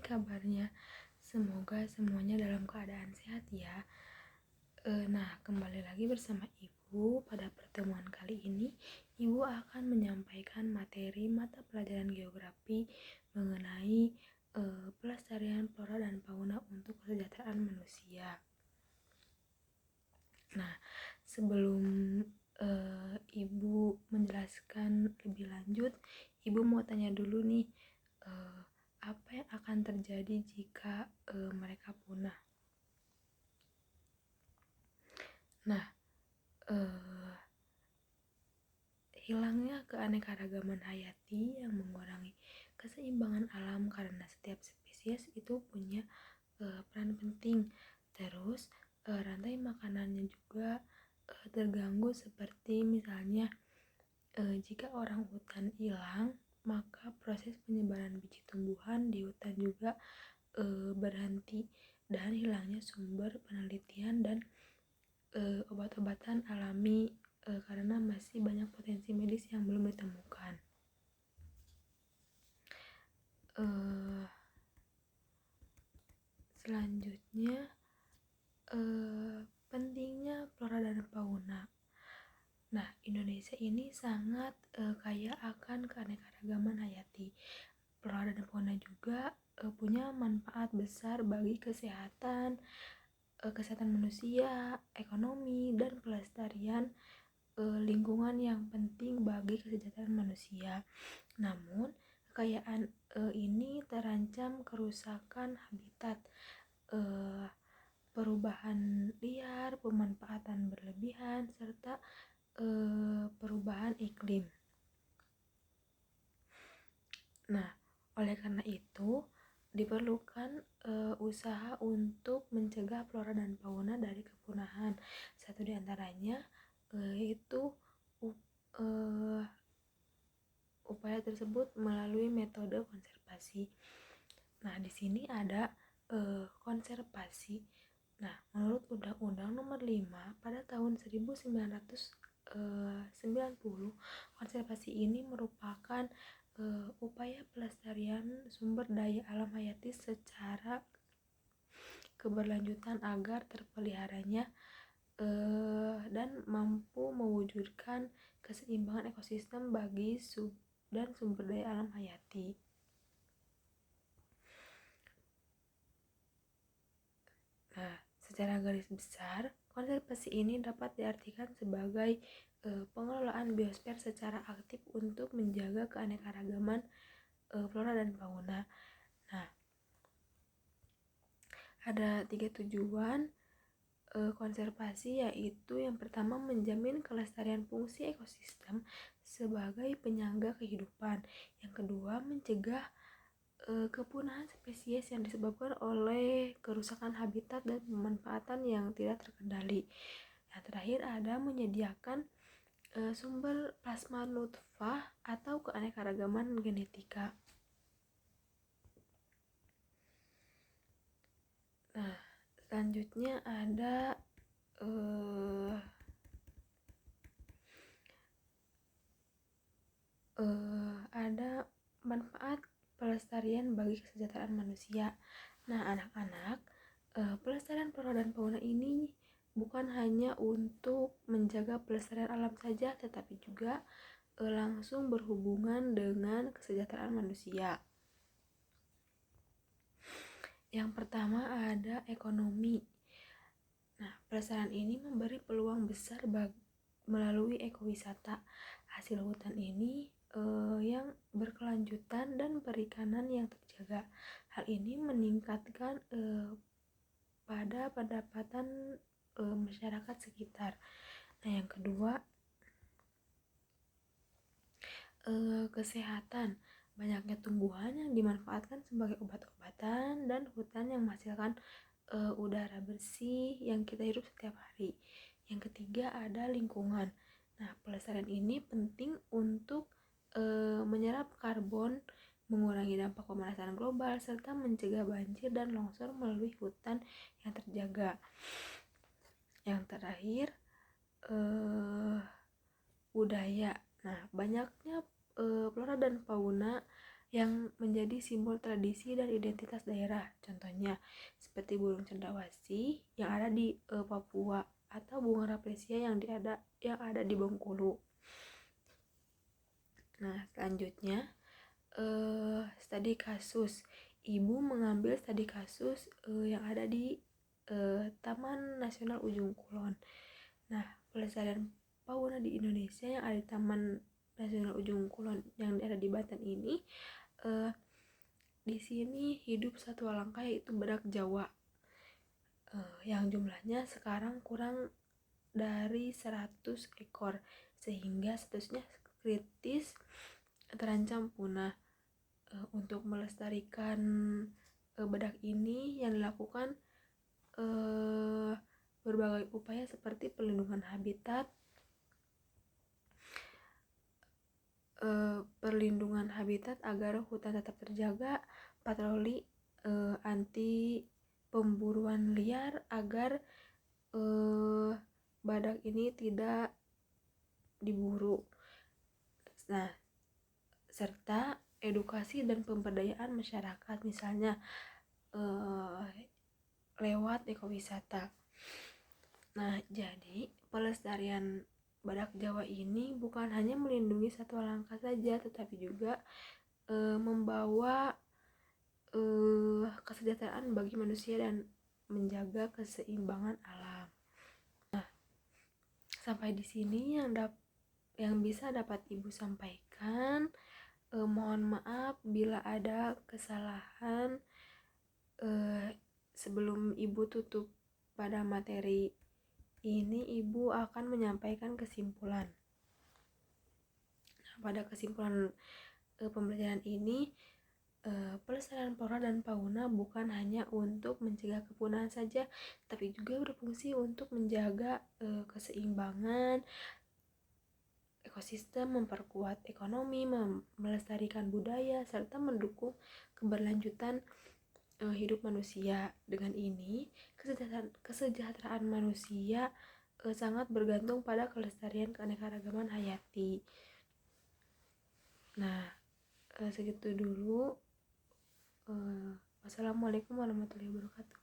kabarnya? Semoga semuanya dalam keadaan sehat ya. Nah, kembali lagi bersama Ibu. Pada pertemuan kali ini, Ibu akan menyampaikan materi mata pelajaran geografi mengenai pelestarian flora dan fauna untuk kesejahteraan manusia. Nah, sebelum Ibu menjelaskan lebih lanjut, Ibu mau tanya dulu nih, apa yang akan terjadi jika mereka punah? Nah, hilangnya keanekaragaman hayati yang mengurangi keseimbangan alam karena setiap spesies itu punya peran penting. Terus rantai makanannya juga terganggu, seperti misalnya jika orang hutan hilang, maka proses penyebaran biji tumbuhan di hutan juga berhenti, dan hilangnya sumber penelitian dan obat-obatan alami karena masih banyak potensi medis yang belum ditemukan. Selanjutnya, pentingnya flora dan fauna. Nah, Indonesia ini sangat kaya akan keanekaragaman hayati. Flora dan fauna juga punya manfaat besar bagi kesehatan manusia, ekonomi, dan pelestarian lingkungan yang penting bagi kesejahteraan manusia. Namun, kekayaan ini terancam kerusakan habitat, perubahan liar, pemanfaatan berlebihan, serta perubahan iklim. Nah, oleh karena itu diperlukan usaha untuk mencegah flora dan fauna dari kepunahan. Satu di antaranya yaitu upaya tersebut melalui metode konservasi. Nah, di sini ada konservasi. Nah, menurut Undang-Undang Nomor 5 pada tahun 1990, konservasi ini merupakan upaya pelestarian sumber daya alam hayati secara keberlanjutan agar terpeliharanya dan mampu mewujudkan keseimbangan ekosistem bagi dan sumber daya alam hayati. Nah, secara garis besar, konservasi ini dapat diartikan sebagai pengelolaan biosfer secara aktif untuk menjaga keanekaragaman flora dan fauna. Nah, ada 3 tujuan konservasi, yaitu yang pertama menjamin kelestarian fungsi ekosistem sebagai penyangga kehidupan. Yang kedua, mencegah kepunahan spesies yang disebabkan oleh kerusakan habitat dan pemanfaatan yang tidak terkendali. Yang terakhir ada menyediakan sumber plasma nutfah atau keanekaragaman genetika. Nah, selanjutnya ada manfaat pelestarian bagi kesejahteraan manusia. Nah, anak-anak, pelestarian flora dan fauna ini bukan hanya untuk menjaga pelestarian alam saja, tetapi juga langsung berhubungan dengan kesejahteraan manusia. Yang pertama ada ekonomi. Nah, pelestarian ini memberi peluang besar melalui ekowisata. Hasil hutan ini yang berkelanjutan dan perikanan yang terjaga. Hal ini meningkatkan pada pendapatan masyarakat sekitar. Nah, yang kedua, kesehatan. Banyaknya tumbuhan yang dimanfaatkan sebagai obat-obatan dan hutan yang menghasilkan udara bersih yang kita hirup setiap hari. Yang ketiga ada lingkungan. Nah, pelestarian ini penting untuk menyerap karbon, mengurangi dampak pemanasan global, serta mencegah banjir dan longsor melalui hutan yang terjaga. Yang terakhir, budaya. Nah, banyaknya flora dan fauna yang menjadi simbol tradisi dan identitas daerah. Contohnya seperti burung cendrawasih yang ada di Papua atau bunga rafflesia yang ada di Bengkulu. Nah, selanjutnya studi kasus. Ibu mengambil studi kasus yang ada di Taman Nasional Ujung Kulon. Nah, pelestarian fauna di Indonesia yang ada di Taman Nasional Ujung Kulon yang ada di Banten ini, di sini hidup satwa langka yaitu badak Jawa, yang jumlahnya sekarang kurang dari 100 ekor sehingga statusnya kritis terancam punah. Untuk melestarikan badak ini yang dilakukan berbagai upaya seperti perlindungan habitat agar hutan tetap terjaga, patroli anti pemburuan liar agar badak ini tidak diburu. Nah, serta edukasi dan pemberdayaan masyarakat, misalnya lewat ekowisata. Nah, jadi pelestarian badak Jawa ini bukan hanya melindungi satwa langka saja, tetapi juga membawa kesejahteraan bagi manusia dan menjaga keseimbangan alam. Nah, sampai di sini yang bisa dapat Ibu sampaikan. Mohon maaf bila ada kesalahan. Sebelum Ibu tutup pada materi ini, Ibu akan menyampaikan kesimpulan. Nah, pada kesimpulan pembelajaran ini, pelestarian flora dan fauna bukan hanya untuk mencegah kepunahan saja, tapi juga berfungsi untuk menjaga keseimbangan ekosistem, memperkuat ekonomi, melestarikan budaya, serta mendukung keberlanjutan hidup manusia. Dengan ini, kesejahteraan manusia sangat bergantung pada kelestarian keanekaragaman hayati. Nah, segitu dulu. Wassalamualaikum warahmatullahi wabarakatuh.